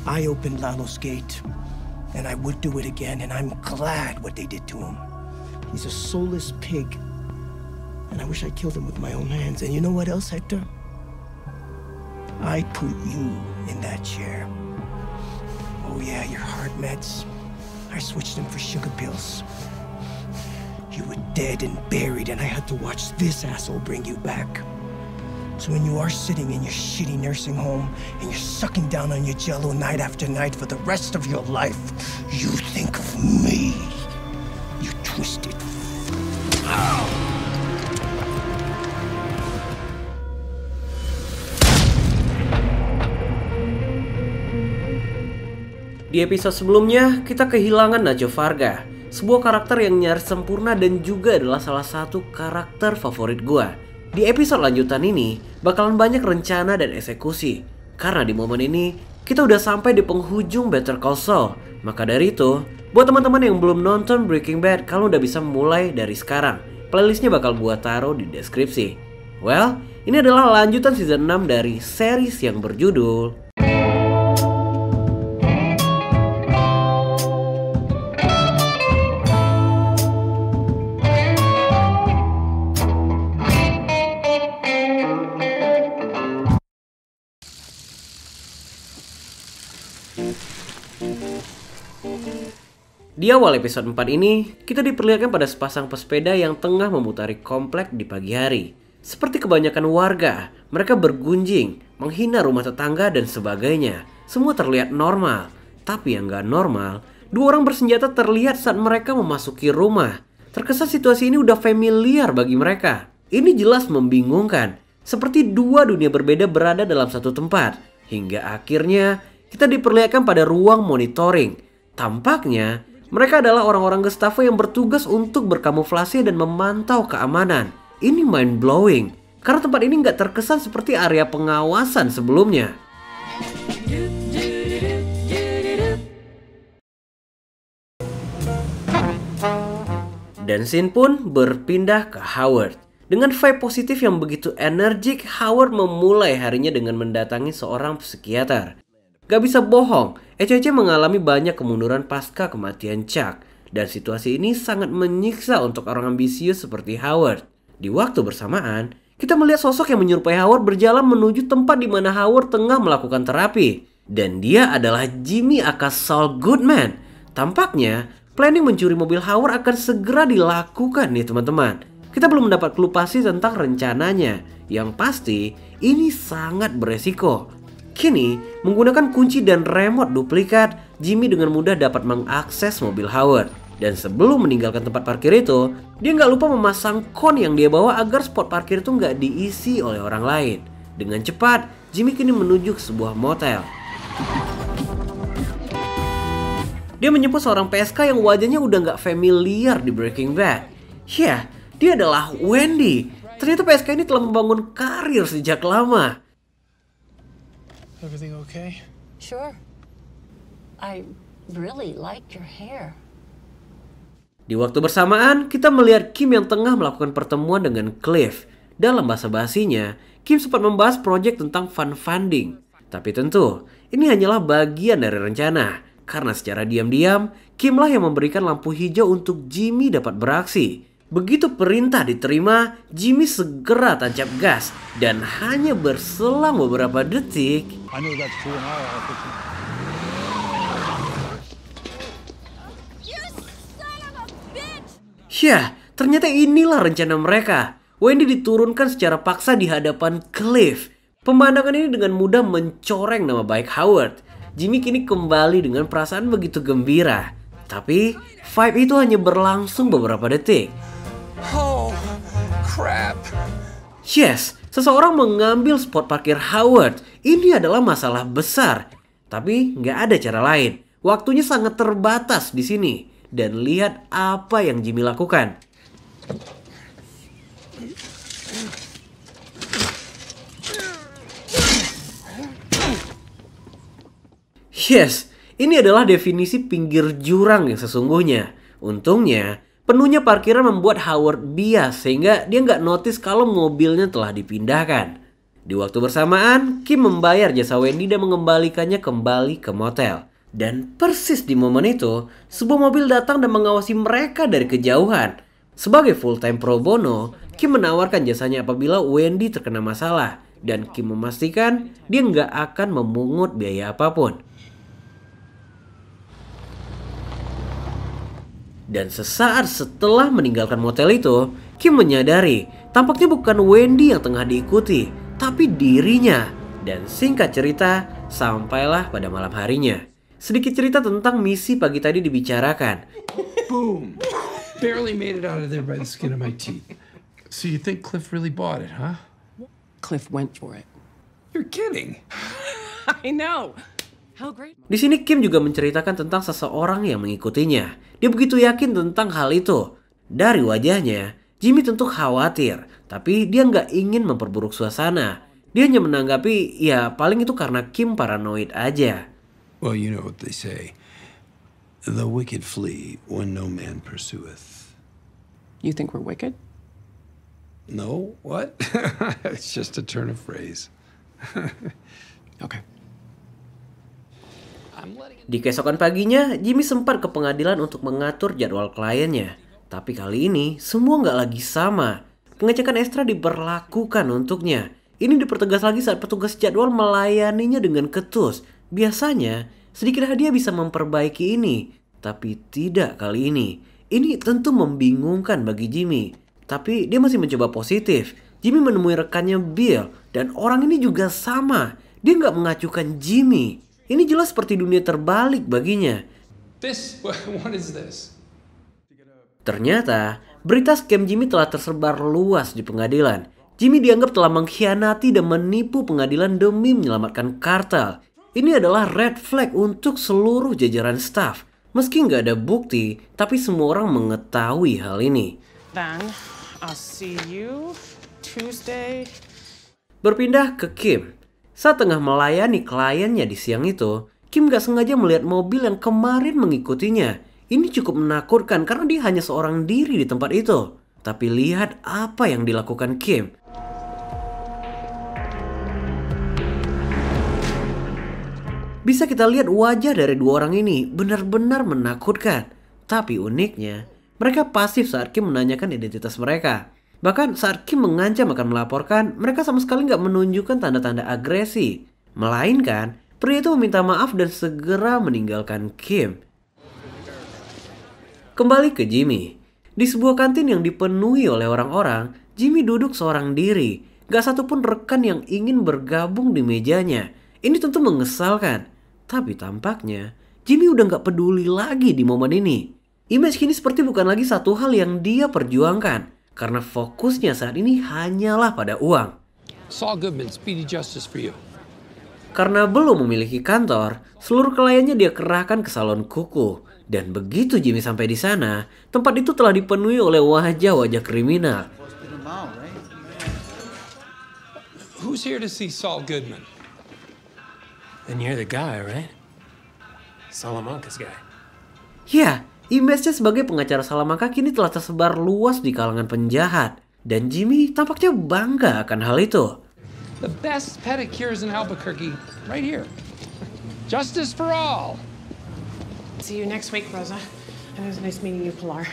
I opened Lalo's gate, and I would do it again, and I'm glad what they did to him. He's a soulless pig, and I wish I killed him with my own hands. And you know what else, Hector? I put you in that chair. Oh yeah, your heart meds. I switched them for sugar pills. You were dead and buried, and I had to watch this asshole bring you back. So when you are sitting in your shitty nursing home and you're sucking down on your Jello night after night for the rest of your life, you think of me. You twisted. Di episode sebelumnya, kita kehilangan Nacho Varga, sebuah karakter yang nyaris sempurna dan juga adalah salah satu karakter favorit gua. Di episode lanjutan ini, bakalan banyak rencana dan eksekusi. Karena di momen ini, kita udah sampai di penghujung Better Call Saul. Maka dari itu, buat teman-teman yang belum nonton Breaking Bad, kalian udah bisa mulai dari sekarang. Playlistnya bakal gua taruh di deskripsi. Well, ini adalah lanjutan season 6 dari series yang berjudul Di awal episode 4 ini, kita diperlihatkan pada sepasang pesepeda yang tengah memutari komplek di pagi hari. Seperti kebanyakan warga, mereka bergunjing, menghina rumah tetangga dan sebagainya. Semua terlihat normal. Tapi yang gak normal, dua orang bersenjata terlihat saat mereka memasuki rumah. Terkesan situasi ini udah familiar bagi mereka. Ini jelas membingungkan. Seperti dua dunia berbeda berada dalam satu tempat. Hingga akhirnya, kita diperlihatkan pada ruang monitoring. Tampaknya, mereka adalah orang-orang Gestapo yang bertugas untuk berkamuflase dan memantau keamanan. Ini mind-blowing, karena tempat ini nggak terkesan seperti area pengawasan sebelumnya. Dan scene pun berpindah ke Howard. Dengan vibe positif yang begitu energik, Howard memulai harinya dengan mendatangi seorang psikiater. Gak bisa bohong, ECC mengalami banyak kemunduran pasca kematian Chuck. Dan situasi ini sangat menyiksa untuk orang ambisius seperti Howard. Di waktu bersamaan, kita melihat sosok yang menyerupai Howard berjalan menuju tempat di mana Howard tengah melakukan terapi. Dan dia adalah Jimmy alias Saul Goodman. Tampaknya, planning mencuri mobil Howard akan segera dilakukan nih teman-teman. Kita belum mendapat clue pasti tentang rencananya. Yang pasti, ini sangat beresiko. Kini, menggunakan kunci dan remote duplikat, Jimmy dengan mudah dapat mengakses mobil Howard. Dan sebelum meninggalkan tempat parkir itu, dia nggak lupa memasang kon yang dia bawa agar spot parkir itu nggak diisi oleh orang lain. Dengan cepat, Jimmy kini menuju ke sebuah motel. Dia menjemput seorang PSK yang wajahnya udah nggak familiar di Breaking Bad. Ya, dia adalah Wendy. Ternyata PSK ini telah membangun karir sejak lama. Everything okay? Sure. I really liked your hair. Di waktu bersamaan, kita melihat Kim yang tengah melakukan pertemuan dengan Cliff. Dalam basa-basinya, Kim sempat membahas proyek tentang funding. Tapi tentu, ini hanyalah bagian dari rencana. Karena secara diam-diam, Kimlah yang memberikan lampu hijau untuk Jimmy dapat beraksi. Begitu perintah diterima, Jimmy segera tancap gas. Dan hanya berselang beberapa detik, ya, ternyata inilah rencana mereka. Wendy diturunkan secara paksa di hadapan Cliff. Pemandangan ini dengan mudah mencoreng nama baik Howard. Jimmy kini kembali dengan perasaan begitu gembira. Tapi, vibe itu hanya berlangsung beberapa detik. Oh, crap. Yes, seseorang mengambil spot parkir Howard. Ini adalah masalah besar. Tapi nggak ada cara lain. Waktunya sangat terbatas di sini. Dan lihat apa yang Jimmy lakukan. Yes, ini adalah definisi pinggir jurang yang sesungguhnya. Untungnya, penuhnya parkiran membuat Howard bias sehingga dia nggak notice kalau mobilnya telah dipindahkan. Di waktu bersamaan, Kim membayar jasa Wendy dan mengembalikannya kembali ke motel. Dan persis di momen itu, sebuah mobil datang dan mengawasi mereka dari kejauhan. Sebagai full-time pro bono, Kim menawarkan jasanya apabila Wendy terkena masalah. Dan Kim memastikan dia nggak akan memungut biaya apapun. Dan sesaat setelah meninggalkan motel itu, Kim menyadari tampaknya bukan Wendy yang tengah diikuti, tapi dirinya. Dan singkat cerita, sampailah pada malam harinya. Sedikit cerita tentang misi pagi tadi dibicarakan. Boom. Barely made it out of there by the skin of my teeth. So you think Cliff really bought it, huh? Cliff went for it. You're kidding. I know. How great. Di sini Kim juga menceritakan tentang seseorang yang mengikutinya. Dia begitu yakin tentang hal itu. Dari wajahnya, Jimmy tentu khawatir, tapi dia nggak ingin memperburuk suasana. Dia hanya menanggapi, ya paling itu karena Kim paranoid aja. Well, you know what they say. The wicked flee when no man pursueth. You think we're wicked? No? What? It's just a turn of phrase. Okay. Di keesokan paginya, Jimmy sempat ke pengadilan untuk mengatur jadwal kliennya. Tapi kali ini, semua nggak lagi sama. Pengecekan ekstra diberlakukan untuknya. Ini dipertegas lagi saat petugas jadwal melayaninya dengan ketus. Biasanya, sedikit hadiah bisa memperbaiki ini. Tapi tidak kali ini. Ini tentu membingungkan bagi Jimmy. Tapi dia masih mencoba positif. Jimmy menemui rekannya Bill. Dan orang ini juga sama. Dia nggak mengacukan Jimmy. Ini jelas seperti dunia terbalik baginya. What is this? Ternyata, berita scam Jimmy telah tersebar luas di pengadilan. Jimmy dianggap telah mengkhianati dan menipu pengadilan demi menyelamatkan kartel. Ini adalah red flag untuk seluruh jajaran staf. Meski nggak ada bukti, tapi semua orang mengetahui hal ini. Then I'll see you Tuesday. Berpindah ke Kim. Saat tengah melayani kliennya di siang itu, Kim gak sengaja melihat mobil yang kemarin mengikutinya. Ini cukup menakutkan karena dia hanya seorang diri di tempat itu. Tapi lihat apa yang dilakukan Kim. Bisa kita lihat wajah dari dua orang ini benar-benar menakutkan. Tapi uniknya, mereka pasif saat Kim menanyakan identitas mereka. Bahkan saat Kim mengancam akan melaporkan, mereka sama sekali nggak menunjukkan tanda-tanda agresi. Melainkan, pria itu meminta maaf dan segera meninggalkan Kim. Kembali ke Jimmy. Di sebuah kantin yang dipenuhi oleh orang-orang, Jimmy duduk seorang diri. Gak satupun rekan yang ingin bergabung di mejanya. Ini tentu mengesalkan. Tapi tampaknya, Jimmy udah gak peduli lagi di momen ini. Image kini seperti bukan lagi satu hal yang dia perjuangkan. Karena fokusnya saat ini hanyalah pada uang. Saul Goodman, speedy justice for you. Karena belum memiliki kantor, seluruh kliennya dia kerahkan ke salon kuku. Dan begitu Jimmy sampai di sana, tempat itu telah dipenuhi oleh wajah-wajah kriminal. Who's here to see Saul Goodman? Then you're the guy, right? Salamanca's guy. Ya, image-nya sebagai pengacara Salamanca kini telah tersebar luas di kalangan penjahat. Dan Jimmy tampaknya bangga akan hal itu. The best pedicures in Albuquerque, right here. Justice for all. See you next week, Rosa. And it was nice meeting you, Pilar.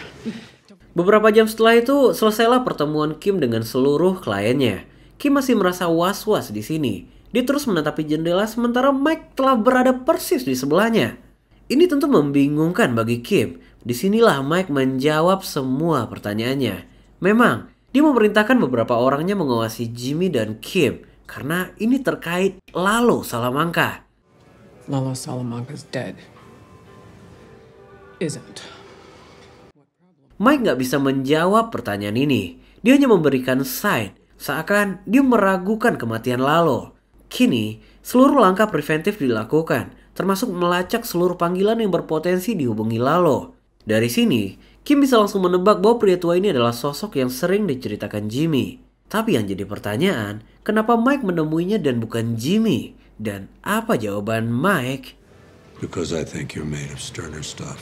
Beberapa jam setelah itu, selesailah pertemuan Kim dengan seluruh kliennya. Kim masih merasa was-was di sini. Dia terus menatapi jendela sementara Mike telah berada persis di sebelahnya. Ini tentu membingungkan bagi Kim. Disinilah Mike menjawab semua pertanyaannya. Memang, dia memerintahkan beberapa orangnya mengawasi Jimmy dan Kim. Karena ini terkait Lalo Salamanca. Lalo Salamanca's dead. Isn't. Mike gak bisa menjawab pertanyaan ini. Dia hanya memberikan sign. Seakan dia meragukan kematian Lalo. Kini, seluruh langkah preventif dilakukan, termasuk melacak seluruh panggilan yang berpotensi dihubungi Lalo. Dari sini, Kim bisa langsung menebak bahwa pria tua ini adalah sosok yang sering diceritakan Jimmy. Tapi yang jadi pertanyaan, kenapa Mike menemuinya dan bukan Jimmy? Dan apa jawaban Mike? Because I think you're made of sterner stuff.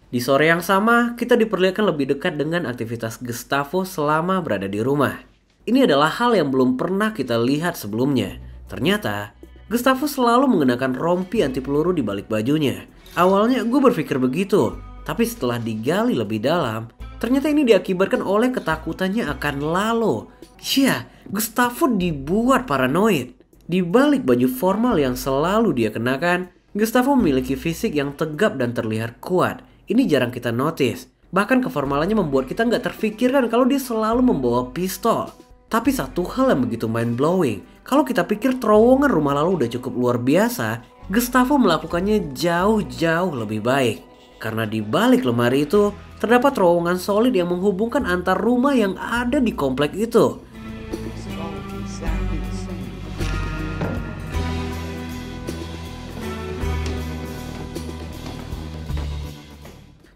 Di sore yang sama, kita diperlihatkan lebih dekat dengan aktivitas Gustavo selama berada di rumah. Ini adalah hal yang belum pernah kita lihat sebelumnya. Ternyata, Gustavo selalu mengenakan rompi anti peluru di balik bajunya. Awalnya gue berpikir begitu, tapi setelah digali lebih dalam, ternyata ini diakibatkan oleh ketakutannya akan Lalo. Ya, Gustavo dibuat paranoid. Di balik baju formal yang selalu dia kenakan, Gustavo memiliki fisik yang tegap dan terlihat kuat. Ini jarang kita notice. Bahkan keformalannya membuat kita nggak terfikirkan kalau dia selalu membawa pistol. Tapi satu hal yang begitu mind-blowing, kalau kita pikir terowongan rumah Lalo udah cukup luar biasa, Gustavo melakukannya jauh-jauh lebih baik. Karena di balik lemari itu, terdapat terowongan solid yang menghubungkan antar rumah yang ada di komplek itu.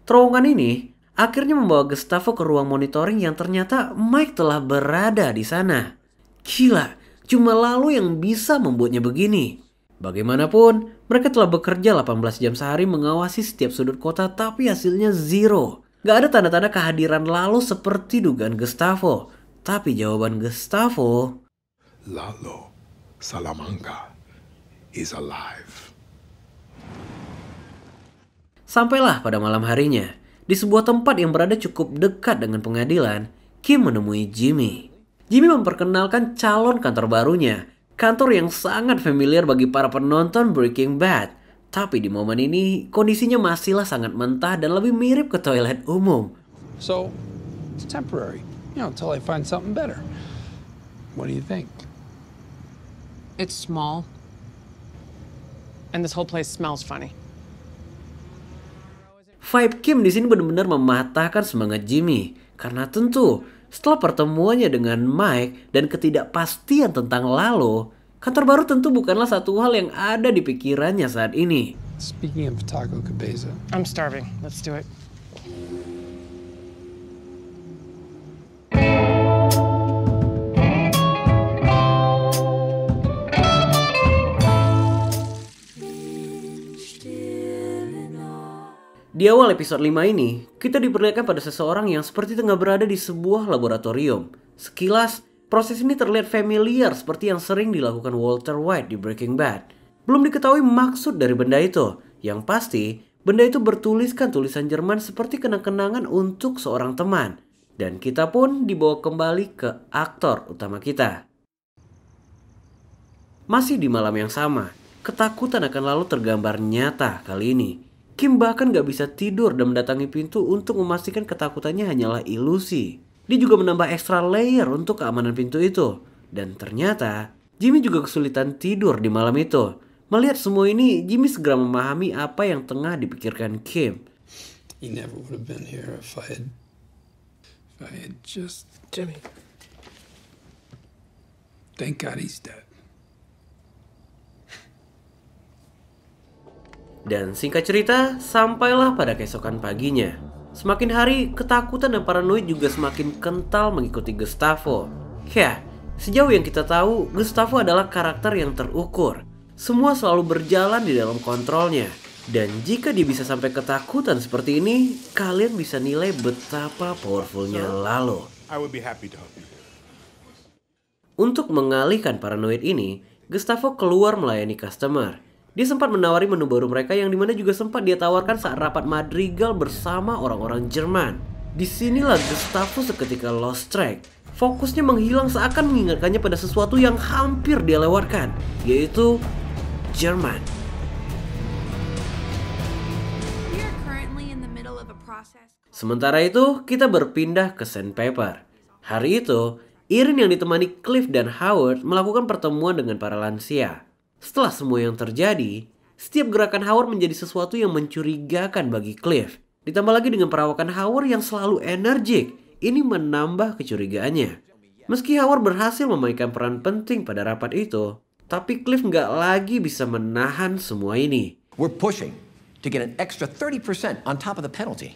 Terowongan ini akhirnya membawa Gustavo ke ruang monitoring yang ternyata Mike telah berada di sana. Gila, cuma Lalo yang bisa membuatnya begini. Bagaimanapun, mereka telah bekerja 18 jam sehari mengawasi setiap sudut kota tapi hasilnya zero. Gak ada tanda-tanda kehadiran Lalo seperti dugaan Gustavo. Tapi jawaban Gustavo, Lalo Salamanca is alive. Sampailah pada malam harinya, di sebuah tempat yang berada cukup dekat dengan pengadilan, Kim menemui Jimmy. Jimmy memperkenalkan calon kantor barunya, kantor yang sangat familiar bagi para penonton Breaking Bad. Tapi di momen ini, kondisinya masihlah sangat mentah dan lebih mirip ke toilet umum. So, it's temporary, until I find something better. What do you think? It's small. And this whole place smells funny. Vibe Kim di sini benar-benar mematahkan semangat Jimmy. Karena tentu, setelah pertemuannya dengan Mike dan ketidakpastian tentang Lalo, kantor baru tentu bukanlah satu hal yang ada di pikirannya saat ini. Speaking of Taco Cabeza, I'm starving. Let's do it. Di awal episode 5 ini, kita diperlihatkan pada seseorang yang seperti tengah berada di sebuah laboratorium. Sekilas, proses ini terlihat familiar seperti yang sering dilakukan Walter White di Breaking Bad. Belum diketahui maksud dari benda itu. Yang pasti, benda itu bertuliskan tulisan Jerman seperti kenang-kenangan untuk seorang teman. Dan kita pun dibawa kembali ke aktor utama kita. Masih di malam yang sama, ketakutan akan Lalo tergambar nyata kali ini. Kim bahkan gak bisa tidur dan mendatangi pintu untuk memastikan ketakutannya hanyalah ilusi. Dia juga menambah extra layer untuk keamanan pintu itu. Dan ternyata, Jimmy juga kesulitan tidur di malam itu. Melihat semua ini, Jimmy segera memahami apa yang tengah dipikirkan Kim. he never would have been here if I had just... Jimmy. Thank God he's dead. Dan singkat cerita, sampailah pada keesokan paginya. Semakin hari, ketakutan dan paranoid juga semakin kental mengikuti Gustavo. Ya, sejauh yang kita tahu, Gustavo adalah karakter yang terukur. Semua selalu berjalan di dalam kontrolnya. Dan jika dia bisa sampai ketakutan seperti ini, kalian bisa nilai betapa powerfulnya Lalo. I would be happy to help you. Untuk mengalihkan paranoid ini, Gustavo keluar melayani customer. Dia sempat menawari menu baru mereka yang dimana juga sempat dia tawarkan saat rapat Madrigal bersama orang-orang Jerman. Disinilah Gustavo seketika lost track. Fokusnya menghilang seakan mengingatkannya pada sesuatu yang hampir dia lewatkan, yaitu Jerman. Sementara itu, kita berpindah ke Sandpaper. Hari itu, Erin yang ditemani Cliff dan Howard melakukan pertemuan dengan para lansia. Setelah semua yang terjadi, setiap gerakan Howard menjadi sesuatu yang mencurigakan bagi Cliff. Ditambah lagi dengan perawakan Howard yang selalu energik, ini menambah kecurigaannya. Meski Howard berhasil memainkan peran penting pada rapat itu, tapi Cliff nggak lagi bisa menahan semua ini. We're pushing to get an extra 30% on top of the penalty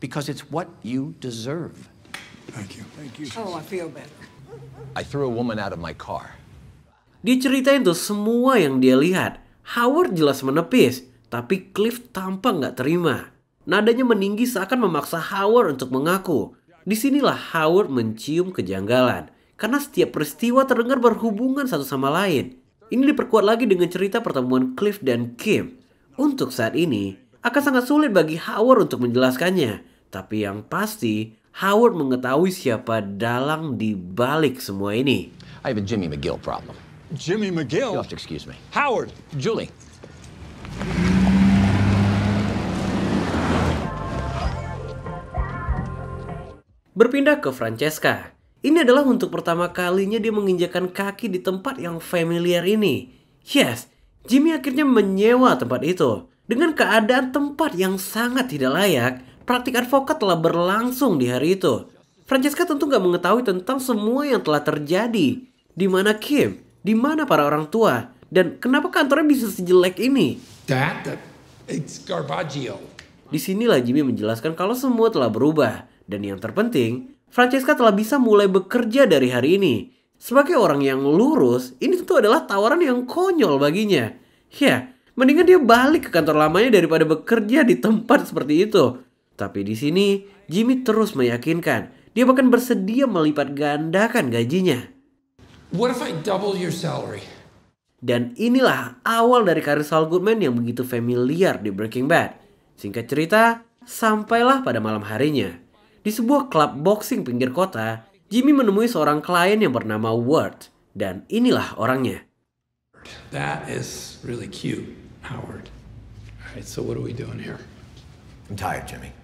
because it's what you deserve. Thank you. Thank you. Oh, I feel better. I threw a woman out of my car. Diceritain tuh semua yang dia lihat. Howard jelas menepis, tapi Cliff tampak nggak terima. Nadanya meninggi seakan memaksa Howard untuk mengaku. Disinilah Howard mencium kejanggalan. Karena setiap peristiwa terdengar berhubungan satu sama lain. Ini diperkuat lagi dengan cerita pertemuan Cliff dan Kim. Untuk saat ini, akan sangat sulit bagi Howard untuk menjelaskannya. Tapi yang pasti, Howard mengetahui siapa dalang di balik semua ini. I have a Jimmy McGill problem. Jimmy McGill? You'll have to excuse me. Howard! Julie. Berpindah ke Francesca. Ini adalah untuk pertama kalinya dia menginjakan kaki di tempat yang familiar ini. Yes, Jimmy akhirnya menyewa tempat itu. Dengan keadaan tempat yang sangat tidak layak, praktik advokat telah berlangsung di hari itu. Francesca tentu gak mengetahui tentang semua yang telah terjadi. Di mana Kim? Di mana para orang tua? Dan kenapa kantornya bisa sejelek ini? It's Garbaggio. Disinilah Jimmy menjelaskan kalau semua telah berubah. Dan yang terpenting, Francesca telah bisa mulai bekerja dari hari ini. Sebagai orang yang lurus, ini tentu adalah tawaran yang konyol baginya. Ya, mendingan dia balik ke kantor lamanya daripada bekerja di tempat seperti itu. Tapi di sini, Jimmy terus meyakinkan. Dia bahkan bersedia melipat gandakan gajinya. What if I double your salary? Dan inilah awal dari karir Saul Goodman yang begitu familiar di Breaking Bad. Singkat cerita, sampailah pada malam harinya. Di sebuah klub boxing pinggir kota, Jimmy menemui seorang klien yang bernama Ward. Dan inilah orangnya. That is really cute, Howard. All right, so what are we doing here? I'm tired, Jimmy.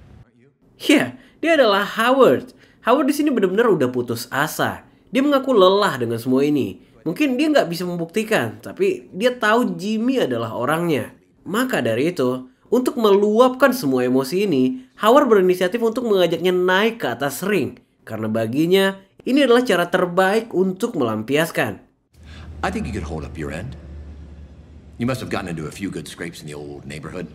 Ya, dia adalah Howard. Howard di sini benar-benar udah putus asa. Dia mengaku lelah dengan semua ini. Mungkin dia nggak bisa membuktikan, tapi dia tahu Jimmy adalah orangnya. Maka dari itu, untuk meluapkan semua emosi ini, Howard berinisiatif untuk mengajaknya naik ke atas ring. Karena baginya, ini adalah cara terbaik untuk melampiaskan. I think you could hold up your end. You must have gotten into a few good scrapes in the old neighborhood.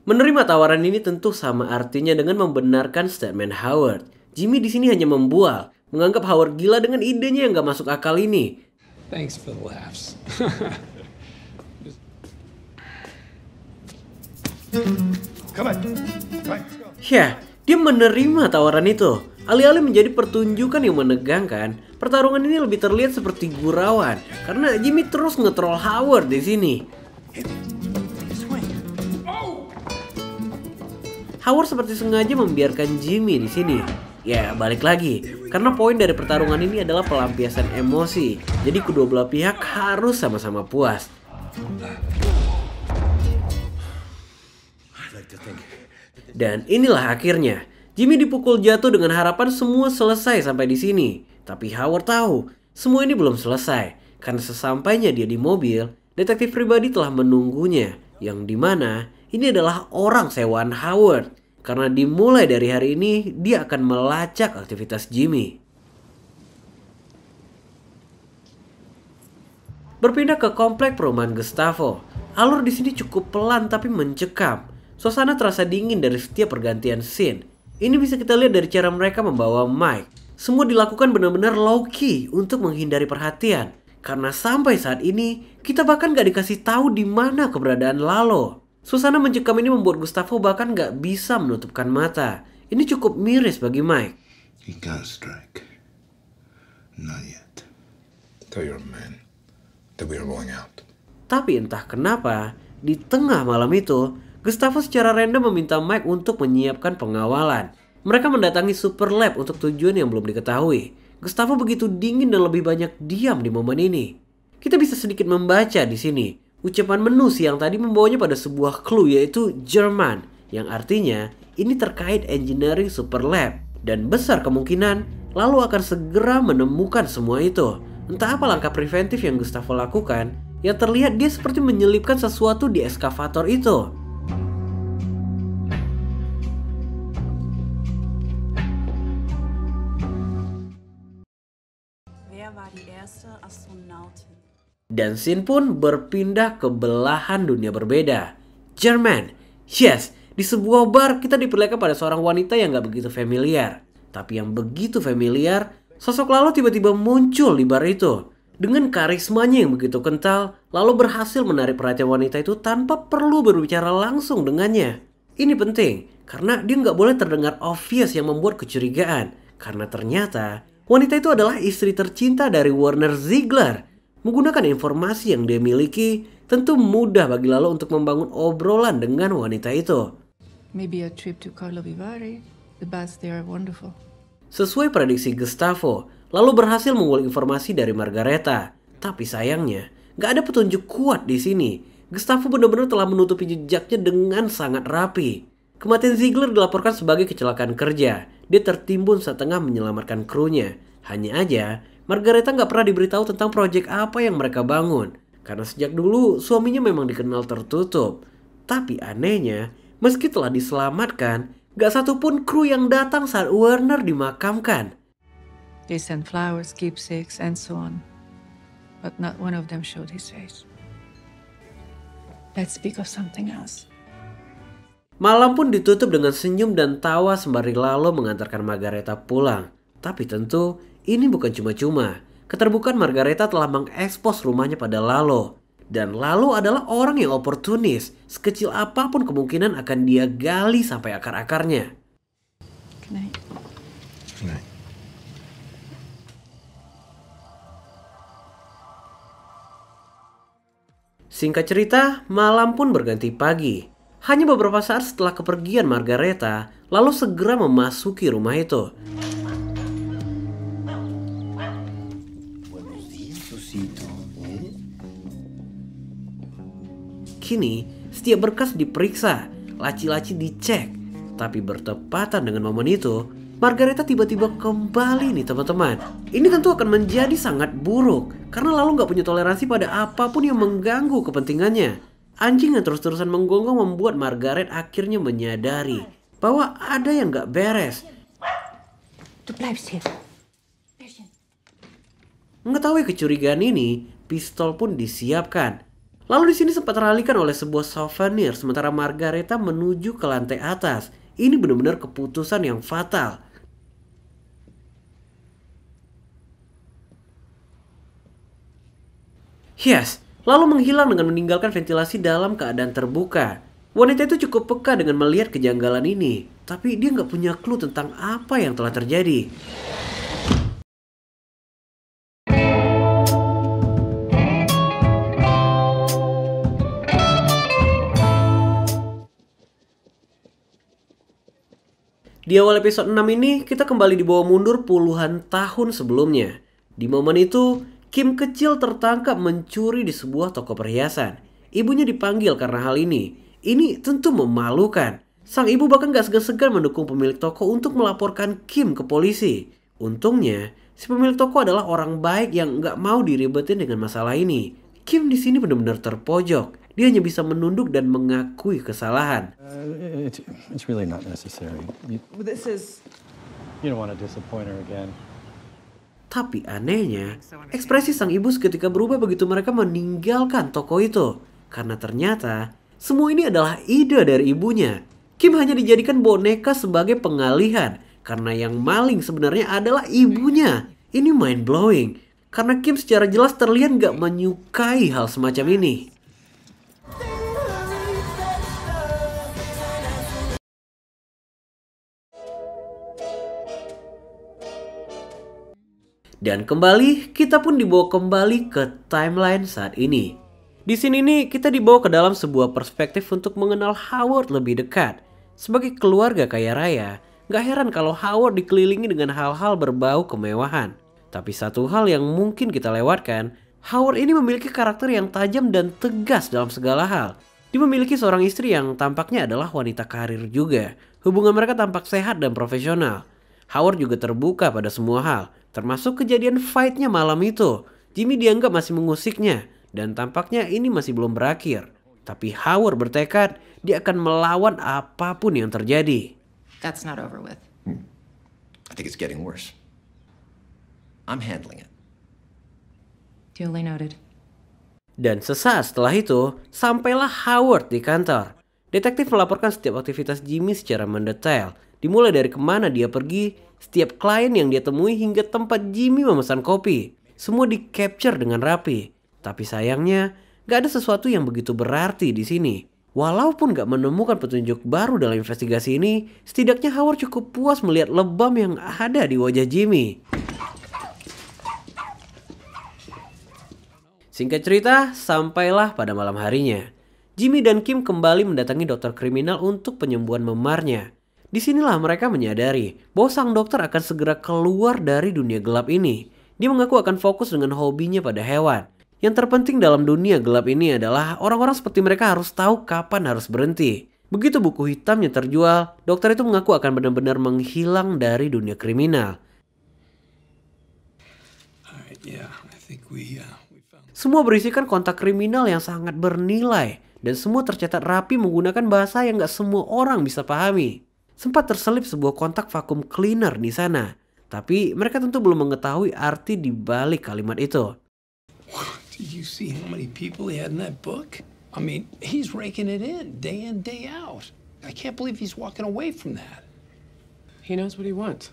Menerima tawaran ini tentu sama artinya dengan membenarkan statement Howard. Jimmy di sini hanya membual, menganggap Howard gila dengan idenya yang gak masuk akal ini. Thanks for the laughs. Come on. Right. Ya, dia menerima tawaran itu. Alih-alih menjadi pertunjukan yang menegangkan, pertarungan ini lebih terlihat seperti gurauan karena Jimmy terus nge-troll Howard di sini. Howard seperti sengaja membiarkan Jimmy di sini. Ya, balik lagi. Karena poin dari pertarungan ini adalah pelampiasan emosi. Jadi kedua belah pihak harus sama-sama puas. Dan inilah akhirnya. Jimmy dipukul jatuh dengan harapan semua selesai sampai di sini. Tapi Howard tahu, semua ini belum selesai. Karena sesampainya dia di mobil, detektif pribadi telah menunggunya. Yang dimana ini adalah orang sewaan Howard. Karena dimulai dari hari ini, dia akan melacak aktivitas Jimmy. Berpindah ke komplek perumahan Gustavo. Alur di sini cukup pelan tapi mencekam. Suasana terasa dingin dari setiap pergantian scene. Ini bisa kita lihat dari cara mereka membawa Mike. Semua dilakukan benar-benar low-key untuk menghindari perhatian. Karena sampai saat ini, kita bahkan gak dikasih tahu di mana keberadaan Lalo. Suasana mencekam ini membuat Gustavo bahkan gak bisa menutupkan mata. Ini cukup miris bagi Mike. He can't strike. Not yet. Tell your men that we are going out. Tapi entah kenapa, di tengah malam itu, Gustavo secara random meminta Mike untuk menyiapkan pengawalan. Mereka mendatangi Super Lab untuk tujuan yang belum diketahui. Gustavo begitu dingin dan lebih banyak diam di momen ini. Kita bisa sedikit membaca di sini. Ucapan menu siang tadi membawanya pada sebuah clue yaitu German, yang artinya ini terkait engineering Super Lab. Dan besar kemungkinan Lalo akan segera menemukan semua itu. Entah apa langkah preventif yang Gustavo lakukan, yang terlihat dia seperti menyelipkan sesuatu di eskavator itu. Dan scene pun berpindah ke belahan dunia berbeda. German. Yes, di sebuah bar kita diperlihatkan pada seorang wanita yang gak begitu familiar. Tapi yang begitu familiar, sosok Lalo tiba-tiba muncul di bar itu. Dengan karismanya yang begitu kental, Lalo berhasil menarik perhatian wanita itu tanpa perlu berbicara langsung dengannya. Ini penting karena dia nggak boleh terdengar obvious yang membuat kecurigaan. Karena ternyata wanita itu adalah istri tercinta dari Werner Ziegler. Menggunakan informasi yang dia miliki, tentu mudah bagi Lalo untuk membangun obrolan dengan wanita itu. Maybe a trip to Karlovy Vary. The baths there are wonderful. Sesuai prediksi Gustavo, Lalo berhasil mengulik informasi dari Margareta. Tapi sayangnya, nggak ada petunjuk kuat di sini. Gustavo benar-benar telah menutupi jejaknya dengan sangat rapi. Kematian Ziegler dilaporkan sebagai kecelakaan kerja. Dia tertimbun saat tengah menyelamatkan krunya. Hanya aja, Margareta nggak pernah diberitahu tentang proyek apa yang mereka bangun. Karena sejak dulu suaminya memang dikenal tertutup. Tapi anehnya, meski telah diselamatkan, gak satupun kru yang datang saat Werner dimakamkan. They sent flowers, keepsakes, and so on. But not one of them showed his face. Let's speak of something else. Malam pun ditutup dengan senyum dan tawa sembari Lalo mengantarkan Margareta pulang. Tapi tentu ini bukan cuma-cuma. Keterbukaan Margareta telah mengekspos rumahnya pada Lalo. Dan Lalo adalah orang yang oportunis. Sekecil apapun kemungkinan akan dia gali sampai akar-akarnya. Good night. Good night. Singkat cerita, malam pun berganti pagi. Hanya beberapa saat setelah kepergian Margareta, Lalo segera memasuki rumah itu. Kini, setiap berkas diperiksa, laci-laci dicek. Tapi bertepatan dengan momen itu, Margareta tiba-tiba kembali nih teman-teman. Ini tentu akan menjadi sangat buruk, karena Lalo nggak punya toleransi pada apapun yang mengganggu kepentingannya. Anjing yang terus-terusan menggonggong membuat Margaret akhirnya menyadari bahwa ada yang nggak beres. Mengetahui kecurigaan ini, pistol pun disiapkan. Lalu di sini sempat teralihkan oleh sebuah souvenir, sementara Margareta menuju ke lantai atas. Ini benar-benar keputusan yang fatal. Yes, lalu menghilang dengan meninggalkan ventilasi dalam keadaan terbuka. Wanita itu cukup peka dengan melihat kejanggalan ini, tapi dia nggak punya clue tentang apa yang telah terjadi. Di awal episode 6 ini, kita kembali dibawa mundur puluhan tahun sebelumnya. Di momen itu, Kim kecil tertangkap mencuri di sebuah toko perhiasan. Ibunya dipanggil karena hal ini. Ini tentu memalukan. Sang ibu bahkan gak segan-segan mendukung pemilik toko untuk melaporkan Kim ke polisi. Untungnya, si pemilik toko adalah orang baik yang gak mau diribetin dengan masalah ini. Kim di sini benar-benar terpojok. Dia hanya bisa menunduk dan mengakui kesalahan. It's really not necessary. You don't want to disappoint her again. Tapi anehnya, ekspresi sang ibu seketika berubah begitu mereka meninggalkan toko itu. Karena ternyata, semua ini adalah ide dari ibunya. Kim hanya dijadikan boneka sebagai pengalihan. Karena yang maling sebenarnya adalah ibunya. Ini mind blowing. Karena Kim secara jelas terlihat gak menyukai hal semacam ini. Dan kembali, kita pun dibawa kembali ke timeline saat ini. Di sini nih, kita dibawa ke dalam sebuah perspektif untuk mengenal Howard lebih dekat. Sebagai keluarga kaya raya, gak heran kalau Howard dikelilingi dengan hal-hal berbau kemewahan. Tapi satu hal yang mungkin kita lewatkan, Howard ini memiliki karakter yang tajam dan tegas dalam segala hal. Dia memiliki seorang istri yang tampaknya adalah wanita karir juga. Hubungan mereka tampak sehat dan profesional. Howard juga terbuka pada semua hal, termasuk kejadian fight-nya malam itu. Jimmy dianggap masih mengusiknya, dan tampaknya ini masih belum berakhir. Tapi Howard bertekad dia akan melawan apapun yang terjadi. That's not over with. I think it's getting worse. I'm handling it. Duly noted. Dan sesaat setelah itu, sampailah Howard di kantor. Detektif melaporkan setiap aktivitas Jimmy secara mendetail. Dimulai dari kemana dia pergi, setiap klien yang dia temui hingga tempat Jimmy memesan kopi. Semua di-capture dengan rapi. Tapi sayangnya, gak ada sesuatu yang begitu berarti di sini. Walaupun gak menemukan petunjuk baru dalam investigasi ini, setidaknya Howard cukup puas melihat lebam yang ada di wajah Jimmy. Singkat cerita, sampailah pada malam harinya. Jimmy dan Kim kembali mendatangi dokter kriminal untuk penyembuhan memarnya. Disinilah mereka menyadari bahwa sang dokter akan segera keluar dari dunia gelap ini. Dia mengaku akan fokus dengan hobinya pada hewan. Yang terpenting dalam dunia gelap ini adalah orang-orang seperti mereka harus tahu kapan harus berhenti. Begitu buku hitamnya terjual, dokter itu mengaku akan benar-benar menghilang dari dunia kriminal. Semua berisikan kontak kriminal yang sangat bernilai dan semua tercatat rapi menggunakan bahasa yang gak semua orang bisa pahami. Sempat terselip sebuah kontak vacuum cleaner di sana, tapi mereka tentu belum mengetahui arti di balik kalimat itu. Did you see how many people he had in that book? I mean, he's raking it in day out. I can't believe he's walking away from that. He knows what he wants.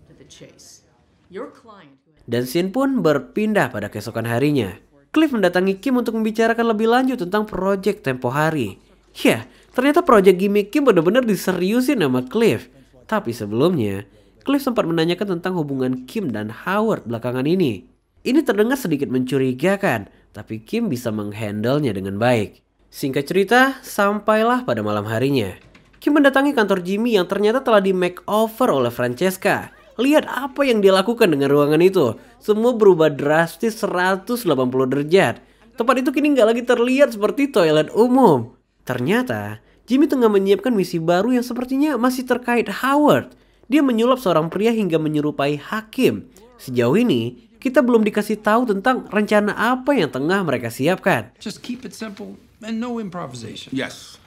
To the chase. Your client. Dan scene pun berpindah pada keesokan harinya. Cliff mendatangi Kim untuk membicarakan lebih lanjut tentang proyek tempo hari. Ya, ternyata proyek gimmick Kim benar-benar diseriusin sama Cliff. Tapi sebelumnya, Cliff sempat menanyakan tentang hubungan Kim dan Howard belakangan ini. Ini terdengar sedikit mencurigakan, tapi Kim bisa menghandlenya dengan baik. Singkat cerita, sampailah pada malam harinya. Kim mendatangi kantor Jimmy yang ternyata telah di makeover oleh Francesca. Lihat apa yang dia lakukan dengan ruangan itu. Semua berubah drastis 180 derajat. Tempat itu kini nggak lagi terlihat seperti toilet umum. Ternyata, Jimmy tengah menyiapkan misi baru yang sepertinya masih terkait Howard. Dia menyulap seorang pria hingga menyerupai hakim. Sejauh ini, kita belum dikasih tahu tentang rencana apa yang tengah mereka siapkan. Just keep it simple and no improvisation. Yes.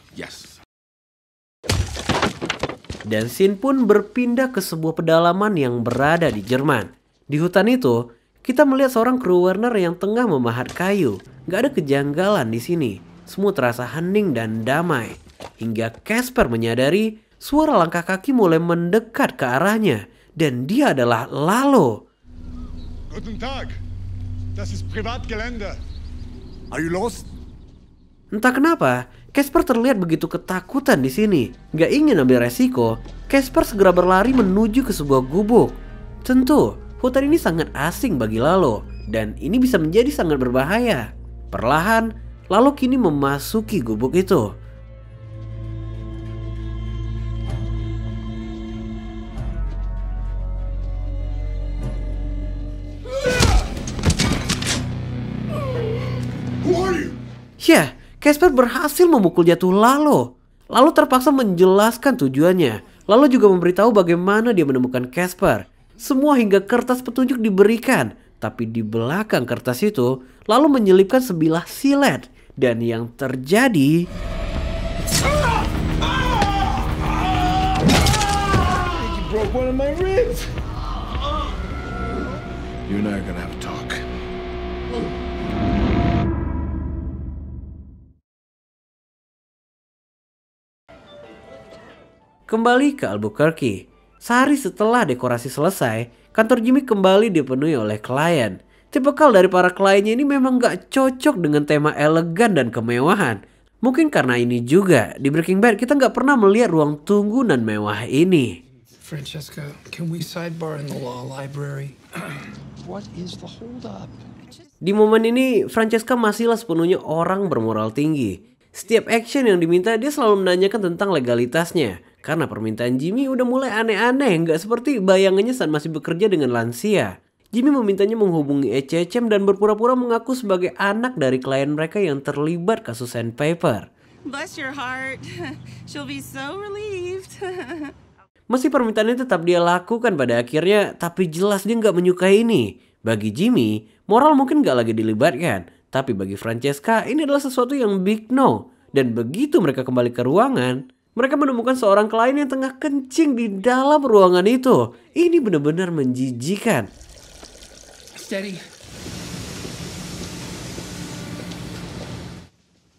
Dan scene pun berpindah ke sebuah pedalaman yang berada di Jerman. Di hutan itu, kita melihat seorang kru Werner yang tengah memahat kayu. Gak ada kejanggalan di sini. Semua terasa hening dan damai. Hingga Casper menyadari suara langkah kaki mulai mendekat ke arahnya. Dan dia adalah Lalo. Guten Tag, das ist Privatgelände. Are you lost? Entah kenapa, Casper terlihat begitu ketakutan di sini. Gak ingin ambil resiko, Casper segera berlari menuju ke sebuah gubuk. Tentu, hutan ini sangat asing bagi Lalo, dan ini bisa menjadi sangat berbahaya. Perlahan, Lalo kini memasuki gubuk itu. Ya, Casper berhasil memukul jatuh Lalo. Lalo terpaksa menjelaskan tujuannya. Lalo juga memberitahu bagaimana dia menemukan Casper. Semua hingga kertas petunjuk diberikan. Tapi di belakang kertas itu, Lalo menyelipkan sebilah silet. Dan yang terjadi... You broke one of my ribs. You and I are gonna have a talk. Kembali ke Albuquerque. Sehari setelah dekorasi selesai, kantor Jimmy kembali dipenuhi oleh klien. Tipikal dari para kliennya ini memang gak cocok dengan tema elegan dan kemewahan. Mungkin karena ini juga, di Breaking Bad kita gak pernah melihat ruang tunggu dan mewah ini. Francesca, can we sidebar in the law library? What is the hold up? Di momen ini, Francesca masihlah sepenuhnya orang bermoral tinggi. Setiap action yang diminta dia selalu menanyakan tentang legalitasnya. Karena permintaan Jimmy udah mulai aneh-aneh, nggak seperti bayangannya saat masih bekerja dengan lansia. Jimmy memintanya menghubungi ECCM dan berpura-pura mengaku sebagai anak dari klien mereka yang terlibat kasus sandpaper. Bless your heart. She'll be so relieved. Meski permintaannya tetap dia lakukan pada akhirnya, tapi jelas dia nggak menyukai ini. Bagi Jimmy, moral mungkin nggak lagi dilibatkan. Tapi bagi Francesca, ini adalah sesuatu yang big no. Dan begitu mereka kembali ke ruangan, mereka menemukan seorang klien yang tengah kencing di dalam ruangan itu. Ini benar-benar menjijikan. Steady.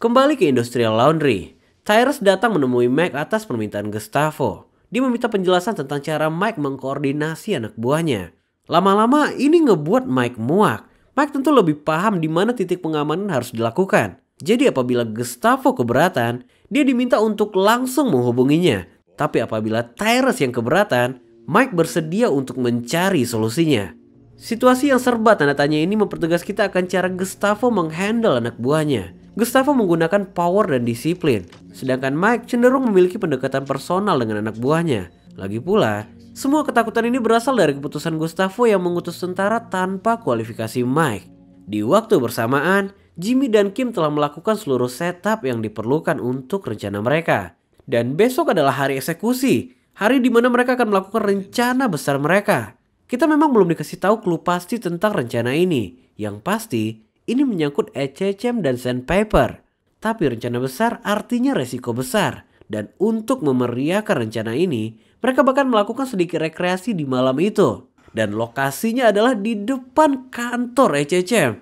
Kembali ke Industrial Laundry. Tyrus datang menemui Mike atas permintaan Gustavo. Dia meminta penjelasan tentang cara Mike mengkoordinasi anak buahnya. Lama-lama ini ngebuat Mike muak. Mike tentu lebih paham di mana titik pengamanan harus dilakukan. Jadi apabila Gustavo keberatan, dia diminta untuk langsung menghubunginya. Tapi apabila Tyrus yang keberatan, Mike bersedia untuk mencari solusinya. Situasi yang serba tanda tanya ini mempertegas kita akan cara Gustavo menghandle anak buahnya. Gustavo menggunakan power dan disiplin, sedangkan Mike cenderung memiliki pendekatan personal dengan anak buahnya. Lagi pula, semua ketakutan ini berasal dari keputusan Gustavo yang mengutus tentara tanpa kualifikasi Mike. Di waktu bersamaan, Jimmy dan Kim telah melakukan seluruh setup yang diperlukan untuk rencana mereka. Dan besok adalah hari eksekusi, hari di mana mereka akan melakukan rencana besar mereka. Kita memang belum dikasih tahu clue pasti tentang rencana ini. Yang pasti, ini menyangkut HHM dan Sandpaper. Tapi rencana besar artinya resiko besar. Dan untuk memeriahkan rencana ini, mereka bahkan melakukan sedikit rekreasi di malam itu. Dan lokasinya adalah di depan kantor HHM.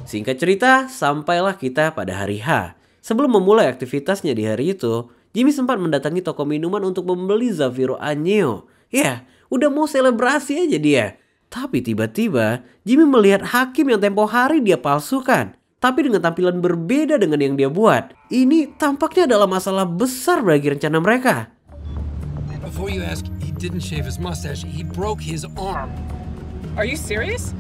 Singkat cerita, sampailah kita pada hari H. Sebelum memulai aktivitasnya di hari itu, Jimmy sempat mendatangi toko minuman untuk membeli Zafiro Añejo. Ya, udah mau selebrasi aja dia. Tapi tiba-tiba, Jimmy melihat hakim yang tempo hari dia palsukan. Tapi dengan tampilan berbeda dengan yang dia buat. Ini tampaknya adalah masalah besar bagi rencana mereka. Before you ask, he didn't shave his mustache. He broke his arm. Are you serious?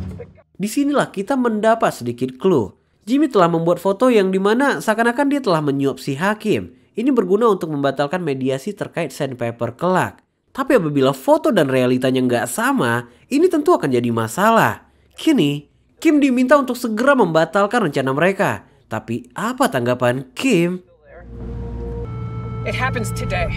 Disinilah kita mendapat sedikit clue. Jimmy telah membuat foto yang dimana seakan-akan dia telah menyuap si hakim. Ini berguna untuk membatalkan mediasi terkait Sandpaper kelak. Tapi apabila foto dan realitanya nggak sama, ini tentu akan jadi masalah. Kini, Kim diminta untuk segera membatalkan rencana mereka. Tapi apa tanggapan Kim? It happens today.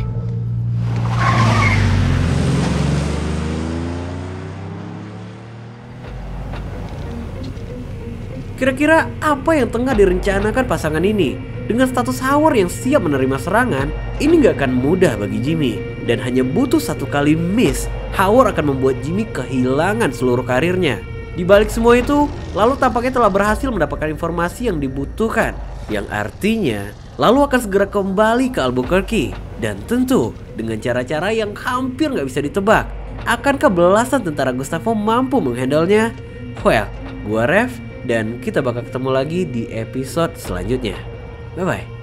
Kira-kira apa yang tengah direncanakan pasangan ini? Dengan status Howard yang siap menerima serangan, ini gak akan mudah bagi Jimmy. Dan hanya butuh satu kali miss, Howard akan membuat Jimmy kehilangan seluruh karirnya. Di balik semua itu, lalu tampaknya telah berhasil mendapatkan informasi yang dibutuhkan. Yang artinya, lalu akan segera kembali ke Albuquerque. Dan tentu, dengan cara-cara yang hampir gak bisa ditebak. Akankah belasan tentara Gustavo mampu menghandlenya? Well, gua Rev. Dan kita bakal ketemu lagi di episode selanjutnya. Bye-bye.